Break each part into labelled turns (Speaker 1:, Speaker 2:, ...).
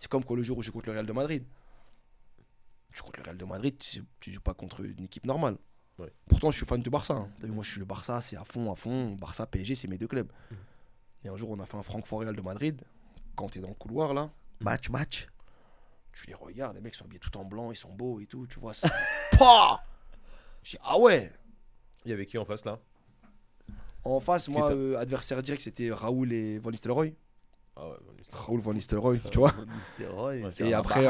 Speaker 1: C'est comme quand le jour où je joue contre le Real de Madrid. Tu joues contre le Real de Madrid, tu joues pas contre une équipe normale.
Speaker 2: Ouais.
Speaker 1: Pourtant, je suis fan du Barça. Hein. T'as vu, moi, je suis le Barça, c'est à fond, à fond. Barça, PSG, c'est mes deux clubs. Et un jour, on a fait un Francfort-Real de Madrid. Quand t'es dans le couloir, là, match. Tu les regardes, les mecs sont habillés tout en blanc, ils sont beaux et tout, tu vois. Pah je dis, ah ouais.
Speaker 2: Il y avait qui en face là?
Speaker 1: En face, moi, adversaire direct, c'était Raoul et Van Nistelrooy.
Speaker 2: Ah ouais,
Speaker 1: Raoul Van Nistelrooy, tu vois. Et après,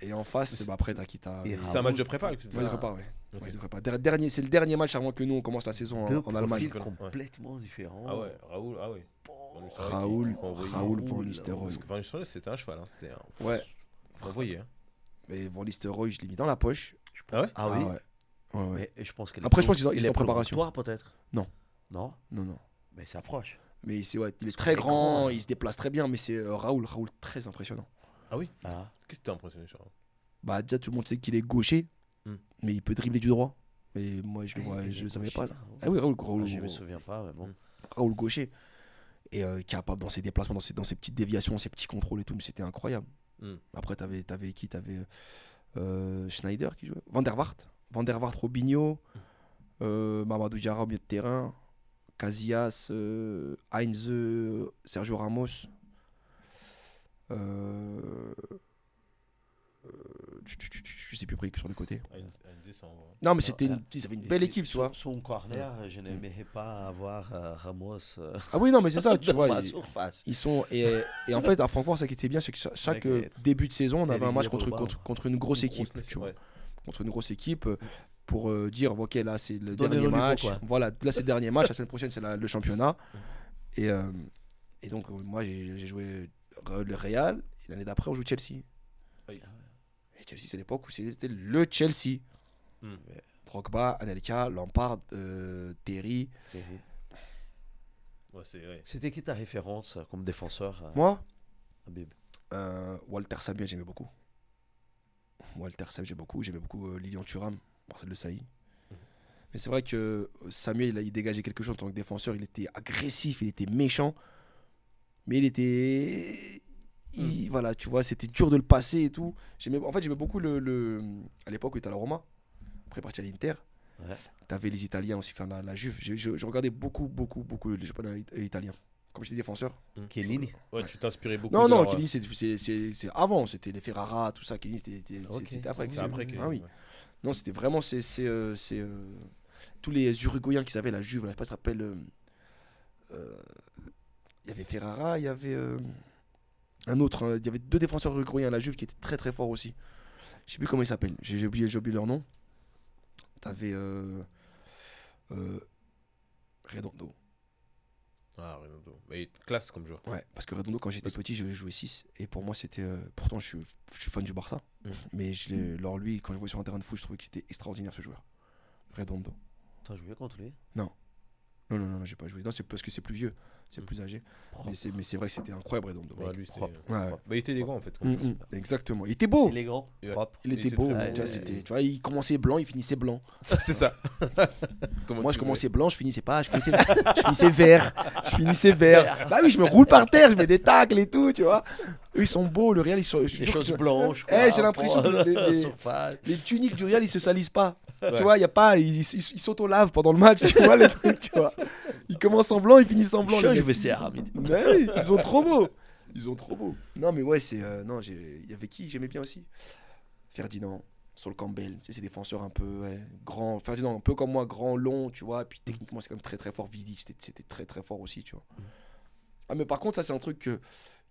Speaker 1: et en face, bah, après, t'as qui t'as.
Speaker 2: C'était un match de prépa.
Speaker 1: Ouais, de prépa, ouais. Okay. Ouais, de prépa. C'est le dernier match avant que nous on commence la saison en Allemagne.
Speaker 3: Complètement différent.
Speaker 2: Ah ouais, Raoul, ah ouais.
Speaker 1: Raoul Van Nistelrooy.
Speaker 2: Van Nistelrooy, c'était un cheval. Hein. C'était un...
Speaker 1: Ouais.
Speaker 2: Vous voyez. Hein.
Speaker 1: Mais Van Nistelrooy, je l'ai mis dans la poche.
Speaker 2: Ah ouais?
Speaker 3: Ah oui.
Speaker 1: Ouais.
Speaker 3: Et je pense
Speaker 1: après, je pense qu'ils sont en préparation.
Speaker 3: Toi, peut-être.
Speaker 1: Non.
Speaker 3: Non.
Speaker 1: Mais
Speaker 3: ça approche.
Speaker 1: Mais il est très grand, il se déplace très bien, mais c'est Raoul très impressionnant.
Speaker 2: Ah oui. Qu'est-ce que t'as impressionné sur Raoul?
Speaker 1: Bah déjà tout le monde sait qu'il est gaucher, mais il peut dribbler du droit. Mais moi je le vois, je le savais pas. Là. Ah oui, Raoul.
Speaker 3: Je me souviens pas, mais bon.
Speaker 1: Raoul gaucher et capable dans ses déplacements, dans ses petites déviations, ses petits contrôles et tout, mais c'était incroyable. Après t'avais qui? T'avais Schneider qui jouait, Van der Vaart, Robinho, Mamadou Diarra au milieu de terrain. Casillas, Heinze, Sergio Ramos. Je sais plus pris que sur le côté. Non, mais ils avaient une belle équipe, tu vois.
Speaker 3: Son corner, je n'aimerais pas avoir Ramos.
Speaker 1: Ah oui, non, mais c'est ça, tu vois.
Speaker 3: Ils
Speaker 1: sont et en fait, à Francfort, ça qui était bien, c'est que chaque début de saison, on avait un match contre une grosse équipe, tu vois. Contre une grosse équipe. Pour dire, ok, là c'est le dernier match. Voilà, là c'est le dernier match. La semaine prochaine, c'est le championnat. Et donc, moi, j'ai joué le Real. Et l'année d'après, on joue Chelsea. Et Chelsea, c'est l'époque où c'était le Chelsea. Drogba, Anelka, Lampard, Terry.
Speaker 2: Ouais,
Speaker 3: c'était qui ta référence comme défenseur
Speaker 1: Moi
Speaker 3: Habib.
Speaker 1: Walter Samuel, j'aimais beaucoup. J'aimais beaucoup Lilian Thuram. Marcel Desailly. Mais c'est vrai que Samuel, il dégageait quelque chose en tant que défenseur. Il était agressif, il était méchant. Mais il était... voilà, tu vois, c'était dur de le passer et tout. J'aimais beaucoup à l'époque où il était à la Roma. Après, il est parti à l'Inter.
Speaker 3: Ouais.
Speaker 1: T'avais les Italiens aussi, enfin la Juve. Je regardais beaucoup les championnats italiens. Comme j'étais défenseur.
Speaker 3: Chiellini.
Speaker 2: Ouais, tu t'inspirais beaucoup.
Speaker 1: Non, Chiellini, c'est avant. C'était les Ferrara, tout ça. Chiellini, c'était après.
Speaker 2: C'est après
Speaker 1: Ah oui. Non, c'était vraiment tous les Uruguayens qui avaient la Juve, là, je sais pas si tu te rappelles. Il y avait Ferrara, il y avait un autre. Il y avait deux défenseurs uruguayens à la Juve qui étaient très très forts aussi. Je sais plus comment ils s'appellent. J'ai oublié leur nom. T'avais Redondo.
Speaker 2: Ah, Redondo. Mais classe comme joueur.
Speaker 1: Ouais, parce que Redondo, quand j'étais petit, je jouais 6. Et pour moi, c'était. Pourtant, je suis fan du Barça. Mais alors, lui, quand je voyais sur un terrain de foot, je trouvais que c'était extraordinaire ce joueur. Redondo.
Speaker 3: T'as joué contre lui?
Speaker 1: Non, j'ai pas joué. Non, c'est parce que c'est plus vieux, c'est plus âgé. Mais c'est vrai que c'était incroyable, Redondo.
Speaker 2: Ouais, lui,
Speaker 1: propre.
Speaker 2: Bah, il était élégant en fait.
Speaker 1: Exactement. Il était beau.
Speaker 3: Élégant, propre.
Speaker 1: Il était beau. Tu vois, il commençait blanc, il finissait blanc.
Speaker 2: C'est ça.
Speaker 1: Moi, je commençais blanc, je finissais pas. Je finissais vert. Bah oui, je me roule par terre, je mets des tacles et tout, tu vois. Eux, ils sont beaux. Le Real, ils sont.
Speaker 3: Les choses blanches.
Speaker 1: J'ai l'impression que les tuniques du Real, ils se salissent pas. Ouais. Tu vois, il y a pas, ils s'auto-lavent pendant le match, tu vois les trucs, tu vois. Ils commencent en blanc, ils finissent en blanc.
Speaker 3: Je vais essayer à
Speaker 1: mais ils sont trop beaux. Non mais ouais, il y avait qui j'aimais bien aussi. Ferdinand, Sol Campbell, tu sais, c'est des défenseurs un peu grands. Ferdinand un peu comme moi, grand, long, tu vois. Et puis techniquement, c'est quand même très très fort. Vidic, c'était très très fort aussi, tu vois. Ah mais par contre, ça c'est un truc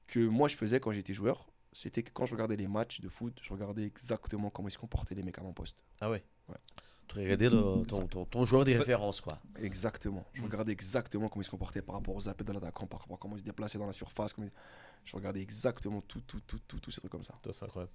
Speaker 1: que moi je faisais quand j'étais joueur. C'était que quand je regardais les matchs de foot, je regardais exactement comment ils se comportaient les mecs à mon poste.
Speaker 2: Ah ouais.
Speaker 3: Tu regardais ton joueur de référence, quoi.
Speaker 1: Exactement. Je regardais exactement comment il se comportait par rapport aux appels de l'attaquant, par rapport à comment il se déplaçait dans la surface. Je regardais exactement tout ces trucs comme ça.
Speaker 2: C'est incroyable.